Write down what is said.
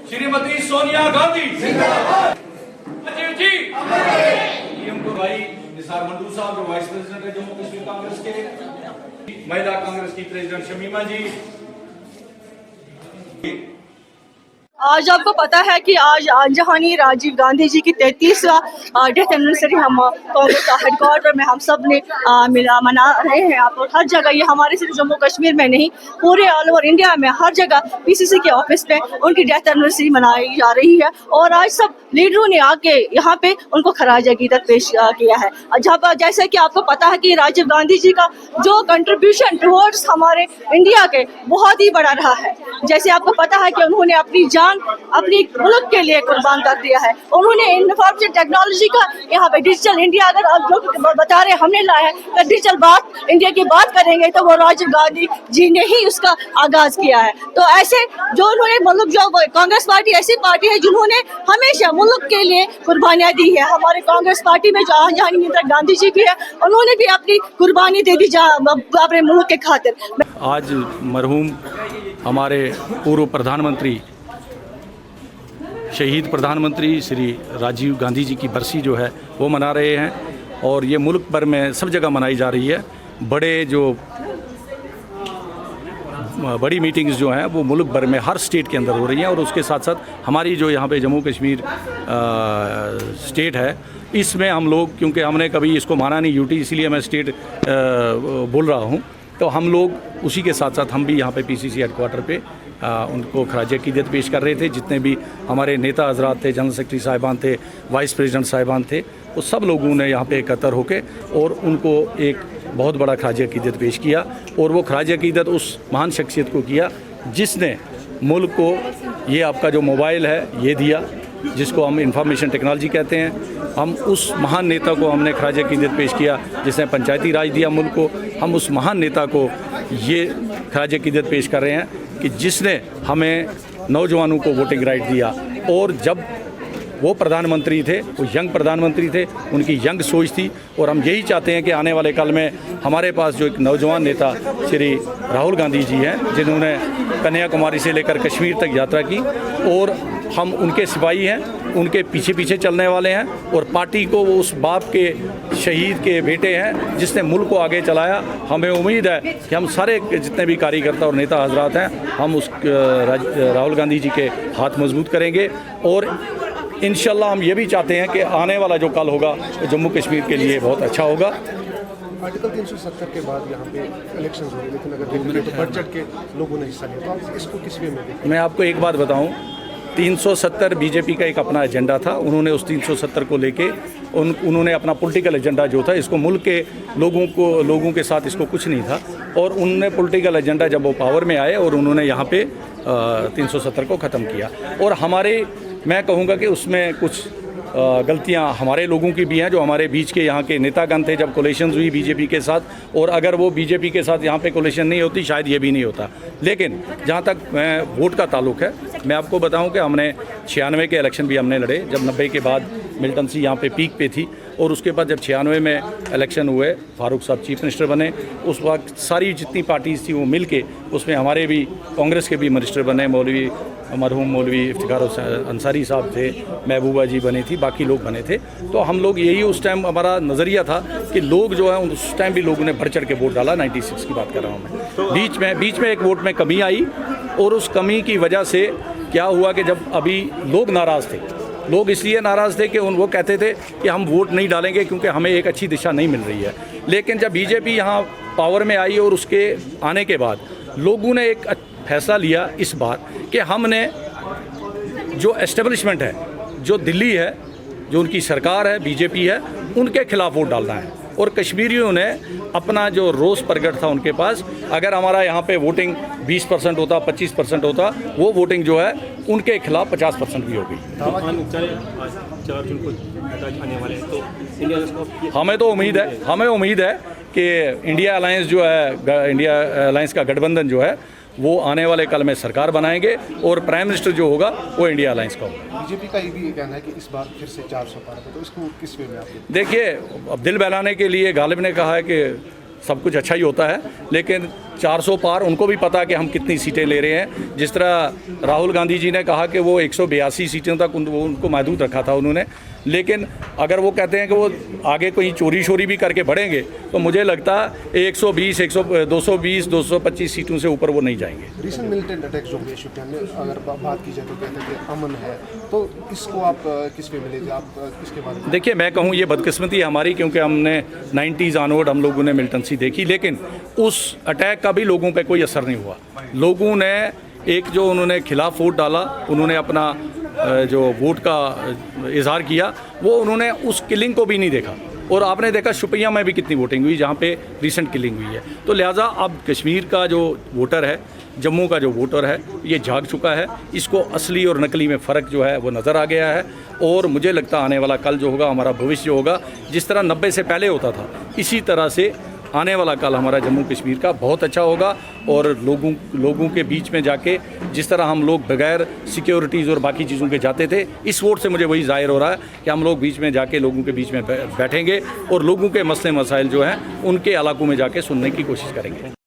श्रीमती सोनिया गांधी जिंदाबाद। राजीव जी हमको भाई निसार मंडू साहब जो वाइस प्रेसिडेंट है जम्मू कश्मीर कांग्रेस के, महिला कांग्रेस की प्रेसिडेंट शमीमा जी। आज आपको पता है कि आज जहानी राजीव गांधी जी की 33वां डेथ एनिवर्सरी हम कांग्रेस का हेडक्वार्टर में हम सब ने मना रहे हैं। आप हर जगह, ये हमारे सिर्फ जम्मू कश्मीर में नहीं, पूरे ऑल ओवर इंडिया में हर जगह पीसीसी के ऑफिस में उनकी डेथ एनिवर्सरी मनाई जा रही है। और आज सब लीडरों ने आके यहाँ पे उनको खराज अकीदत पेश किया है। जब जैसे कि आपको पता है कि राजीव गांधी जी का जो कंट्रीब्यूशन टुवर्ड्स हमारे इंडिया के बहुत ही बड़ा रहा है। जैसे आपको पता है कि उन्होंने अपनी जान अपनी मुल्क के लिए कुर्बान कर दिया है। उन्होंने इंफॉर्मेशन टेक्नोलॉजी का यहाँ पे डिजिटल इंडिया, अगर आप लोग बता रहे हमने लाया है, तो डिजिटल इंडिया की बात करेंगे तो वो राजीव गांधी जी ने ही उसका आगाज किया है। तो ऐसे जो उन्होंने मुल्क, जो कांग्रेस पार्टी ऐसी पार्टी है जिन्होंने हमेशा मुल्क के लिए कुर्बानियाँ दी है। हमारे कांग्रेस पार्टी में जो जहानी इंदिरा गांधी जी भी है, उन्होंने भी अपनी कुर्बानी दे दी अपने मुल्क के खातिर। आज मरहूम हमारे पूर्व प्रधानमंत्री, शहीद प्रधानमंत्री श्री राजीव गांधी जी की बरसी जो है वो मना रहे हैं। और ये मुल्क भर में सब जगह मनाई जा रही है। बड़ी मीटिंग्स जो हैं वो मुल्क भर में हर स्टेट के अंदर हो रही हैं। और उसके साथ साथ हमारी जो यहाँ पे जम्मू कश्मीर स्टेट है, इसमें हम लोग, क्योंकि हमने कभी इसको माना नहीं यूटी, इसीलिए मैं स्टेट बोल रहा हूँ, तो हम लोग उसी के साथ साथ हम भी यहाँ पे पीसीसी हेडक्वार्टर पे उनको खराज अकीदत पेश कर रहे थे। जितने भी हमारे नेता हजरात थे, जनरल सेक्रेटरी साहिबान थे, वाइस प्रेसिडेंट साहिबान थे, वो सब लोगों ने यहाँ पे एकत्र होकर और उनको एक बहुत बड़ा खराज अकीदत पेश किया। और वो खराज अकीदत उस महान शख्सियत को किया जिसने मुल्क को ये आपका जो मोबाइल है ये दिया, जिसको हम इंफॉर्मेशन टेक्नोलॉजी कहते हैं। हम उस महान नेता को हमने खराज अकीदत पेश किया जिसने पंचायती राज दिया मुल्क को। हम उस महान नेता को ये खराज अकीदत पेश कर रहे हैं कि जिसने हमें नौजवानों को वोटिंग राइट दिया। और जब वो प्रधानमंत्री थे, वो यंग प्रधानमंत्री थे, उनकी यंग सोच थी। और हम यही चाहते हैं कि आने वाले कल में हमारे पास जो एक नौजवान नेता श्री राहुल गांधी जी हैं, जिन्होंने कन्याकुमारी से लेकर कश्मीर तक यात्रा की, और हम उनके सिपाही हैं, उनके पीछे पीछे चलने वाले हैं। और पार्टी को वो उस बाप के शहीद के बेटे हैं जिसने मुल्क को आगे चलाया। हमें उम्मीद है कि हम सारे जितने भी कार्यकर्ता और नेता हजरात हैं, हम उस राहुल गांधी जी के हाथ मजबूत करेंगे। और इंशाल्लाह हम ये भी चाहते हैं कि आने वाला जो कल होगा वो जम्मू कश्मीर के लिए बहुत अच्छा होगा। आर्टिकल 370 के बाद यहाँ पे इलेक्शंस हुए, लेकिन अगर देखिए तो बढ़ चढ़ के लोगों ने हिस्सा लिया, तो आप इसको किस वे में देखें? मैं आपको एक बात बताऊं, 370 बीजेपी का एक अपना एजेंडा था। उन्होंने उस 370 को लेके उन्होंने अपना पॉलिटिकल एजेंडा जो था, इसको मुल्क के लोगों के साथ इसको कुछ नहीं था। और उन्होंने पॉलिटिकल एजेंडा, जब वो पावर में आए और उन्होंने यहाँ पे 370 को ख़त्म किया। और मैं कहूँगा कि उसमें कुछ गलतियां हमारे लोगों की भी हैं, जो हमारे बीच के यहाँ के नेतागण थे जब कोलेशन हुई बीजेपी के साथ। और अगर वो बीजेपी के साथ यहाँ पे कोलेशन नहीं होती, शायद ये भी नहीं होता। लेकिन जहाँ तक वोट का ताल्लुक है, मैं आपको बताऊं कि हमने 96 के इलेक्शन भी हमने लड़े, जब 90 के बाद मिल्टन सी यहाँ पे पीक पे थी। और उसके बाद जब 96 में इलेक्शन हुए, फारूक साहब चीफ मिनिस्टर बने, उस वक्त सारी जितनी पार्टीज़ थी वो मिल के, उसमें हमारे भी कांग्रेस के भी मिनिस्टर बने, मरहूम मौलवी इफ्तिखार अंसारी साहब थे, महबूबा जी बनी थी, बाकी लोग बने थे। तो हम लोग यही उस टाइम हमारा नज़रिया था कि लोग जो है उस टाइम भी लोगों ने बढ़ चढ़ के वोट डाला। 96 की बात कर रहा हूँ मैं। बीच में एक वोट में कमी आई, और उस कमी की वजह से क्या हुआ कि जब अभी लोग नाराज़ थे, लोग इसलिए नाराज़ थे कि वो कहते थे कि हम वोट नहीं डालेंगे क्योंकि हमें एक अच्छी दिशा नहीं मिल रही है। लेकिन जब बीजेपी यहाँ पावर में आई और उसके आने के बाद लोगों ने एक फैसला लिया इस बार कि हमने जो एस्टेब्लिशमेंट है, जो दिल्ली है, जो उनकी सरकार है, बीजेपी है, उनके खिलाफ वोट डालना है। और कश्मीरियों ने अपना जो रोष प्रगट था उनके पास, अगर हमारा यहाँ पे वोटिंग 20% होता, 25% होता, वो वोटिंग जो है उनके खिलाफ 50% भी हो गई। 4 जून को आने वाले हैं, तो इंडिया को हमें उम्मीद है कि इंडिया अलायंस जो है, इंडिया अलायंस का गठबंधन जो है वो आने वाले कल में सरकार बनाएंगे और प्राइम मिनिस्टर जो होगा वो इंडिया अलायंस का होगा। बीजेपी का ये भी कहना है कि इस बार फिर से 400 पार है, तो इसको किस वे में आप देखिए, अब दिल बहलाने के लिए गालिब ने कहा है कि सब कुछ अच्छा ही होता है, लेकिन 400 पार उनको भी पता है कि हम कितनी सीटें ले रहे हैं। जिस तरह राहुल गांधी जी ने कहा कि वो 182 सीटों तक उनको महदूद रखा था उन्होंने, लेकिन अगर वो कहते हैं कि वो आगे कोई चोरी शोरी भी करके बढ़ेंगे तो मुझे लगता है 120, 225 सीटों से ऊपर वो नहीं जाएंगे। रिसेंट मिलिटेंट अटैक जो हुए शुपियां में, अगर बात की जाए तो कहते हैं कि अमन है, तो इसको आप किस वे में लेते, आप इसके बारे में? देखिए, मैं कहूँ ये बदकिस्मती है हमारी, क्योंकि हमने 90s ऑनवर्ड हम लोगों ने मिलिटेंसी देखी, लेकिन उस अटैक का भी लोगों पे कोई असर नहीं हुआ। लोगों ने एक जो उन्होंने खिलाफ वोट डाला, उन्होंने अपना जो वोट का इजहार किया, वो उन्होंने उस किलिंग को भी नहीं देखा। और आपने देखा शुपियां में भी कितनी वोटिंग हुई जहाँ पे रिसेंट किलिंग हुई है। तो लिहाजा अब कश्मीर का जो वोटर है, जम्मू का जो वोटर है, ये जाग चुका है। इसको असली और नकली में फ़र्क जो है वो नज़र आ गया है। और मुझे लगता है आने वाला कल जो होगा, हमारा भविष्य जो होगा, जिस तरह 90 से पहले होता था, इसी तरह से आने वाला कल हमारा जम्मू कश्मीर का बहुत अच्छा होगा। और लोगों के बीच में जाके जिस तरह हम लोग बगैर सिक्योरिटीज़ और बाकी चीज़ों के जाते थे, इस वोट से मुझे वही जाहिर हो रहा है कि हम लोग बीच में जाके लोगों के बीच में बैठेंगे और लोगों के मसले मसाइल जो हैं उनके इलाकों में जाके सुनने की कोशिश करेंगे।